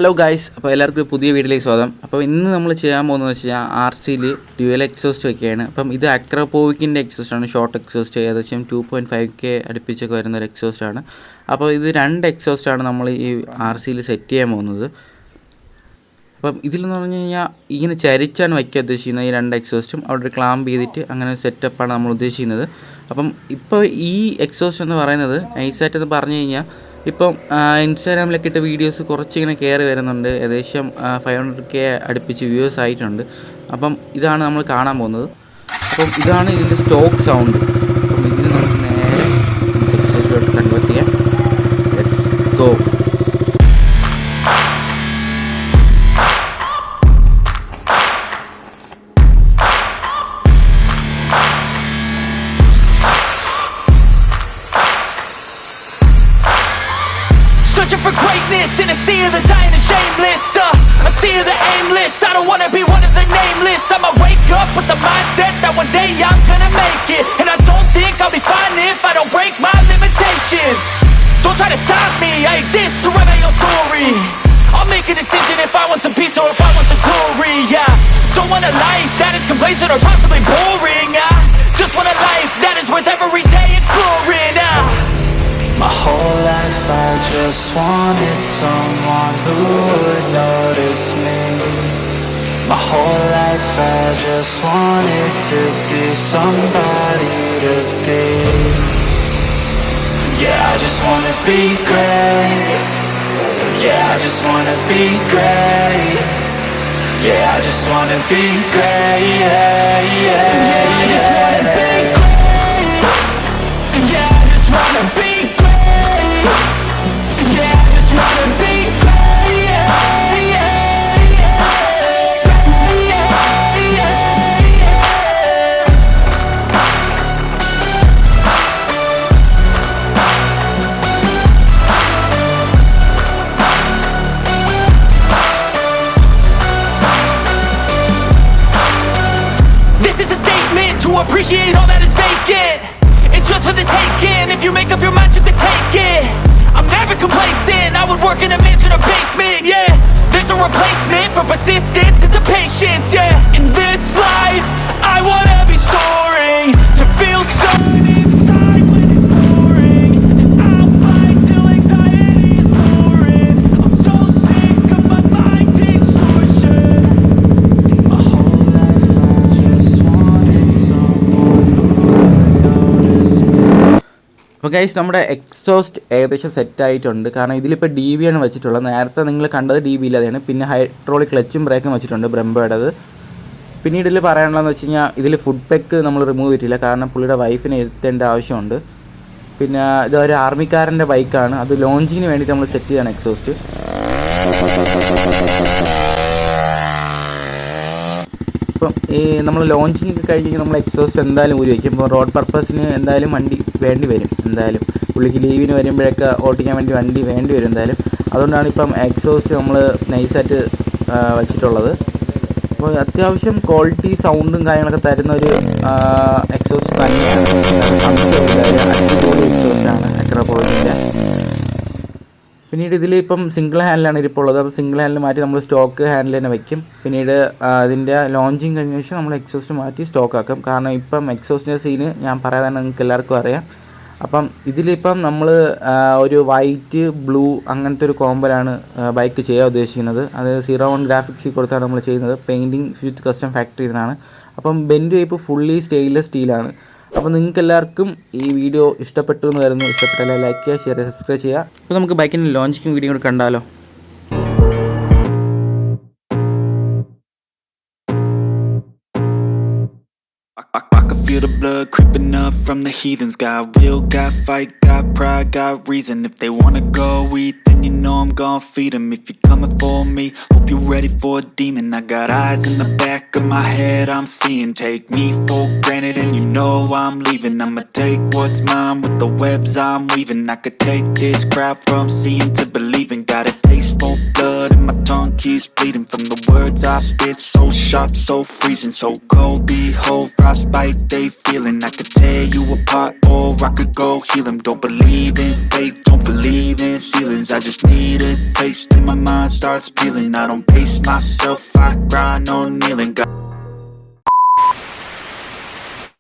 Hello guys, അപ്പോൾ എല്ലാവർക്കും പുതിയ വീഡിയോയിലേക്ക് സ്വാഗതം. അപ്പോൾ ഇന്ന് നമ്മൾ ചെയ്യാൻ പോകുന്നത് വെച്ച് കഴിഞ്ഞാൽ RCയിൽ ഡ്യുവൽ എക്സോസ്റ്റ് വയ്ക്കുകയാണ്. അപ്പം ഇത് അക്രപോവിക്കിൻ്റെ എക്സോസ്റ്റാണ്, ഷോർട്ട് എക്സോസ്റ്റ്, ഏകദേശം 2.5K അടുപ്പിച്ചൊക്കെ വരുന്നൊരു എക്സോസ്റ്റാണ്. അപ്പോൾ ഇത് 2 എക്സോസ്റ്റാണ് നമ്മൾ ഈ RCയിൽ സെറ്റ് ചെയ്യാൻ പോകുന്നത്. അപ്പം ഇതിലെന്ന് പറഞ്ഞു കഴിഞ്ഞാൽ ഇങ്ങനെ ചരിച്ചാണ് വയ്ക്കാൻ ഉദ്ദേശിക്കുന്നത്. ഈ 2 എക്സോസ്റ്റും അവിടെ ക്ലാമ്പ് ചെയ്തിട്ട് അങ്ങനെ സെറ്റപ്പാണ് നമ്മൾ ഉദ്ദേശിക്കുന്നത്. അപ്പം ഇപ്പോൾ ഈ എക്സോസ്റ്റ് എന്ന് പറയുന്നത് നൈസായിട്ടെന്ന് പറഞ്ഞു കഴിഞ്ഞാൽ ഇപ്പം ഇൻസ്റ്റാഗ്രാമിലൊക്കെ ഇട്ട വീഡിയോസ് കുറച്ചിങ്ങനെ കയറി വരുന്നുണ്ട്. ഏകദേശം 500K അടുപ്പിച്ച് വ്യൂവേഴ്സ് ആയിട്ടുണ്ട്. അപ്പം ഇതാണ് നമ്മൾ കാണാൻ പോകുന്നത്. അപ്പം ഇതാണ് ഇതിൻ്റെ സ്റ്റോക്ക് സൗണ്ട്. അപ്പം ഇതിന് നമുക്ക് നേരെ എക്സോസ്റ്റിലോട്ട് കൺവേർട്ട് ചെയ്യാം. Let's go. Searching for greatness in a sea of the dying and shameless, a sea of the aimless. I don't wanna be one of the nameless. I'ma wake up with the mindset that one day I'm gonna make it, and I don't think I'll be fine if I don't break my limitations. Don't try to stop me, I exist to write my own story. I'll make a decision if I want some peace or if I want the glory. Yeah, don't want a life that is complacent or possibly boring. I just want a life that is worth every day exploring. My whole life I just wanted someone who would notice me. My whole life I just wanted to be somebody to be. Yeah, I just wanna be great. Yeah, I just wanna be great. Yeah, I just wanna be great. Yeah, yeah, yeah, I just wanna be great. Yeah, I just wanna be to appreciate all that is vacant. It's just for the taking. If you make up your mind, you can take it. I'm never complacent. I would work in a mansion or basement. Yeah, there's no replacement for persistence. It's a patience. Yeah, in this life I wanna be soaring, to feel sun inside when it's pouring, and I'll fight till anxiety is boring. I'm so sick of my mind's extortion. My whole life I just wanted someone who would notice me. അപ്പോൾ guys, നമ്മുടെ exhaust ഏകദേശം സെറ്റായിട്ടുണ്ട്. കാരണം ഇതിലിപ്പോൾ DB ആണ് വെച്ചിട്ടുള്ളത്. നേരത്തെ നിങ്ങൾ കണ്ടത് DB ഇല്ലാതെയാണ്. പിന്നെ ഹൈഡ്രോളിക് ക്ലച്ചും ബ്രേക്കും വെച്ചിട്ടുണ്ട്, ബ്രംബോയുടേത്. പിന്നീട് ഇതിൽ പറയാനുള്ളതെന്ന് വെച്ച് കഴിഞ്ഞാൽ ഇതിൽ ഫുഡ് പെക്ക് നമ്മൾ റിമൂവ് ചെയ്തിട്ടില്ല, കാരണം പുള്ളിയുടെ വൈഫിനെ എഴുത്തേണ്ട ആവശ്യമുണ്ട്. പിന്നെ ഇതൊരു ആർമിക്കാരൻ്റെ ബൈക്കാണ്, അത് ലോഞ്ചിങ്ങിന് വേണ്ടിയിട്ട് നമ്മൾ സെറ്റ് ചെയ്യാണ് എക്സോസ്റ്റ്. ഇപ്പം ഈ നമ്മൾ ലോഞ്ചിങ് ഒക്കെ കഴിഞ്ഞ് നമ്മൾ എക്സോസ്റ്റ് എന്തായാലും ഊരി വയ്ക്കും. ഇപ്പോൾ റോഡ് പർപ്പസിന് എന്തായാലും വണ്ടി വേണ്ടി വരും. എന്തായാലും പുള്ളിക്ക് ലീവിന് വരുമ്പോഴൊക്കെ ഓട്ടിക്കാൻ വേണ്ടി വണ്ടി വേണ്ടി വരും എന്തായാലും. അതുകൊണ്ടാണ് ഇപ്പം എക്സോസ്റ്റ് നമ്മൾ നൈസായിട്ട് വച്ചിട്ടുള്ളത്. അപ്പോൾ അത്യാവശ്യം ക്വാളിറ്റി സൗണ്ടും കാര്യങ്ങളൊക്കെ തരുന്ന ഒരു എക്സോസ്റ്റ് തന്നെയാണ്. അടിപൊളി എക്സോസ്റ്റാണ് അക്രപോവിക്കിൻ്റെ. പിന്നീട് ഇതിലിപ്പം സിംഗിൾ ഹാൻഡിലാണ് ഇരിപ്പുള്ളത്. അപ്പോൾ സിംഗിൾ ഹാൻഡിൽ മാറ്റി നമ്മൾ സ്റ്റോക്ക് ഹാൻഡിൽ തന്നെ വയ്ക്കും. പിന്നീട് അതിൻ്റെ ലോഞ്ചിങ് കഴിഞ്ഞ ശേഷം നമ്മൾ എക്സോസ്റ്റ് മാറ്റി സ്റ്റോക്ക് ആക്കും. കാരണം ഇപ്പം എക്സോസ്റ്റിൻ്റെ സീന് ഞാൻ പറയാതെ നിങ്ങൾക്ക് എല്ലാവർക്കും അറിയാം. അപ്പം ഇതിലിപ്പം നമ്മൾ ഒരു വൈറ്റ് ബ്ലൂ അങ്ങനത്തെ ഒരു കോമ്പലാണ് ബൈക്ക് ചെയ്യാൻ ഉദ്ദേശിക്കുന്നത്. അത് 01 ഗ്രാഫിക്സിൽ കൊടുത്താണ് നമ്മൾ ചെയ്യുന്നത്. പെയിൻറ്റിങ് വിത്ത് കസ്റ്റം ഫാക്ടറി എന്നാണ്. അപ്പം ബെൻഡ് ടൈപ്പ് ഫുള്ളി സ്റ്റെയിൻലെസ് സ്റ്റീലാണ്. അപ്പോൾ നിങ്ങൾക്ക് എല്ലാവർക്കും ഈ വീഡിയോ ഇഷ്ടപ്പെട്ടു എന്ന് വരുന്നു. ഇഷ്ടപ്പെട്ടാൽ ലൈക്ക് ചെയ്യുക, ഷെയർ ചെയ്യുക, സബ്സ്ക്രൈബ് ചെയ്യുക. അപ്പോൾ നമുക്ക് ബൈക്കിൻ്റെ ലോഞ്ചിങ് വീഡിയോ കൂടെ കണ്ടാലോ. I can feel the blood creeping up from the heathens. Got will, got fight, got pride, got reason. If they wanna go eat, then you know I'm gon' feed them. If you're coming for me, hope you're ready for a demon. I got eyes in the back of my head, I'm seeing. Take me for granted and you know I'm leaving. I'ma take what's mine with the webs I'm weaving. I could take this crowd from seeing to believing. Got a taste for blood and my tongue keeps bleeding. From the words I spit, so sharp, so freezing. So cold, behold, frostbite they feeling. I could tear you apart or I could go heal them. Don't believe in fate, don't believe in ceilings. I just need a taste and my mind starts starts peeling. I don't pace myself, I grind on kneeling. Got